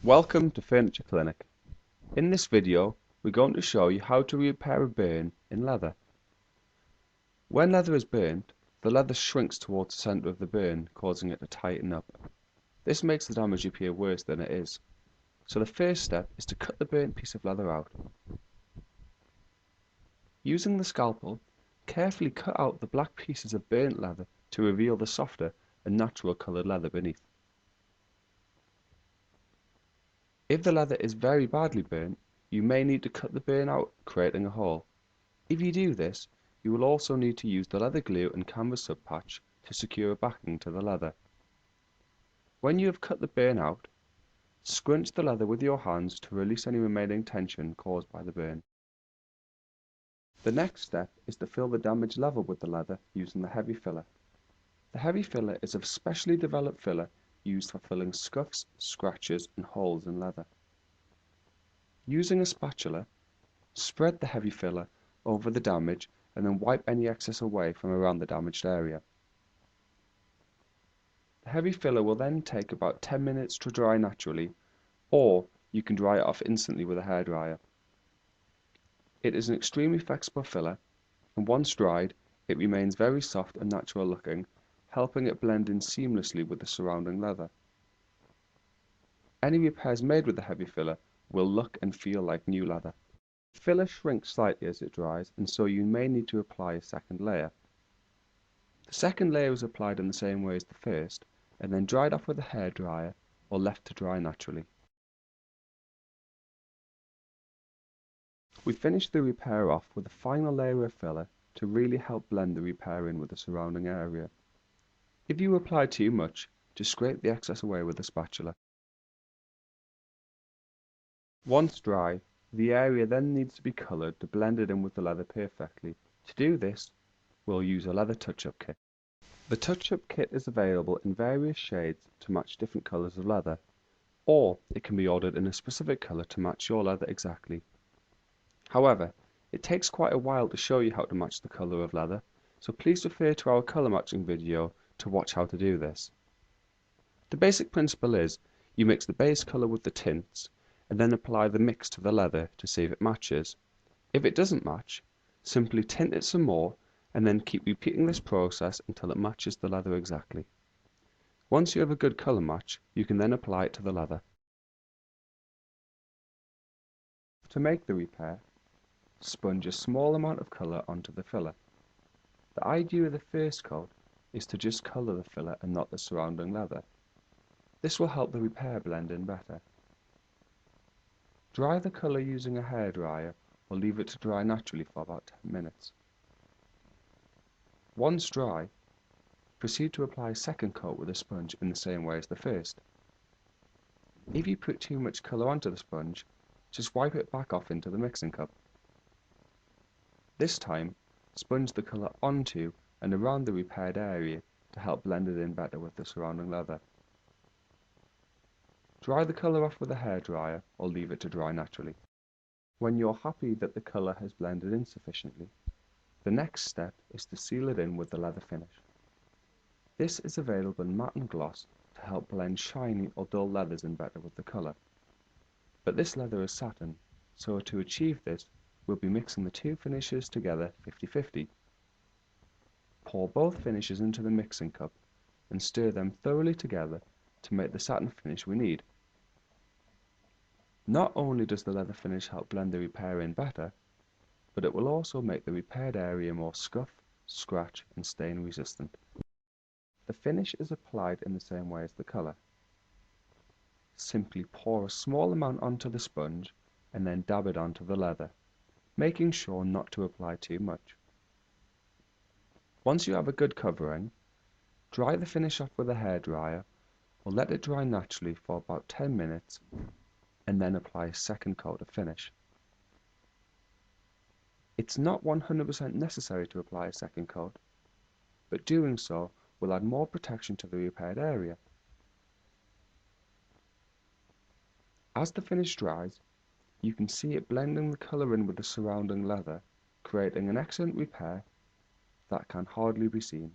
Welcome to Furniture Clinic. In this video, we're going to show you how to repair a burn in leather. When leather is burnt, the leather shrinks towards the center of the burn, causing it to tighten up. This makes the damage appear worse than it is. So the first step is to cut the burnt piece of leather out. Using the scalpel, carefully cut out the black pieces of burnt leather to reveal the softer and natural colored leather beneath. If the leather is very badly burnt, you may need to cut the burn out, creating a hole. If you do this, you will also need to use the leather glue and canvas subpatch to secure a backing to the leather. When you have cut the burn out, scrunch the leather with your hands to release any remaining tension caused by the burn. The next step is to fill the damaged level with the leather using the heavy filler. The heavy filler is a specially developed filler used for filling scuffs, scratches, and holes in leather. Using a spatula, spread the heavy filler over the damage and then wipe any excess away from around the damaged area. The heavy filler will then take about 10 minutes to dry naturally, or you can dry it off instantly with a hairdryer. It is an extremely flexible filler, and once dried, it remains very soft and natural looking, helping it blend in seamlessly with the surrounding leather. Any repairs made with the heavy filler will look and feel like new leather. The filler shrinks slightly as it dries, and so you may need to apply a second layer. The second layer is applied in the same way as the first, and then dried off with a hairdryer or left to dry naturally. We finish the repair off with a final layer of filler to really help blend the repair in with the surrounding area. If you apply too much, just scrape the excess away with a spatula. Once dry, the area then needs to be coloured to blend it in with the leather perfectly. To do this, we'll use a leather touch-up kit. The touch-up kit is available in various shades to match different colours of leather, or it can be ordered in a specific colour to match your leather exactly. However, it takes quite a while to show you how to match the colour of leather, so please refer to our colour matching video to watch how to do this. The basic principle is, you mix the base colour with the tints, and then apply the mix to the leather to see if it matches. If it doesn't match, simply tint it some more, and then keep repeating this process until it matches the leather exactly. Once you have a good colour match, you can then apply it to the leather. To make the repair, sponge a small amount of colour onto the filler. The idea of the first coat is to just colour the filler and not the surrounding leather. This will help the repair blend in better. Dry the colour using a hairdryer or leave it to dry naturally for about 10 minutes. Once dry, proceed to apply a second coat with a sponge in the same way as the first. If you put too much colour onto the sponge, just wipe it back off into the mixing cup. This time, sponge the colour onto and around the repaired area to help blend it in better with the surrounding leather. Dry the colour off with a hairdryer or leave it to dry naturally. When you're happy that the colour has blended in sufficiently, the next step is to seal it in with the leather finish. This is available in matte and gloss to help blend shiny or dull leathers in better with the colour. But this leather is satin, so to achieve this, we'll be mixing the two finishes together 50-50. Pour both finishes into the mixing cup and stir them thoroughly together to make the satin finish we need. Not only does the leather finish help blend the repair in better, but it will also make the repaired area more scuff, scratch and stain resistant. The finish is applied in the same way as the colour. Simply pour a small amount onto the sponge and then dab it onto the leather, making sure not to apply too much. Once you have a good covering, dry the finish off with a hairdryer or let it dry naturally for about 10 minutes and then apply a second coat of finish. It's not 100% necessary to apply a second coat, but doing so will add more protection to the repaired area. As the finish dries, you can see it blending the colour in with the surrounding leather, creating an excellent repair that can hardly be seen.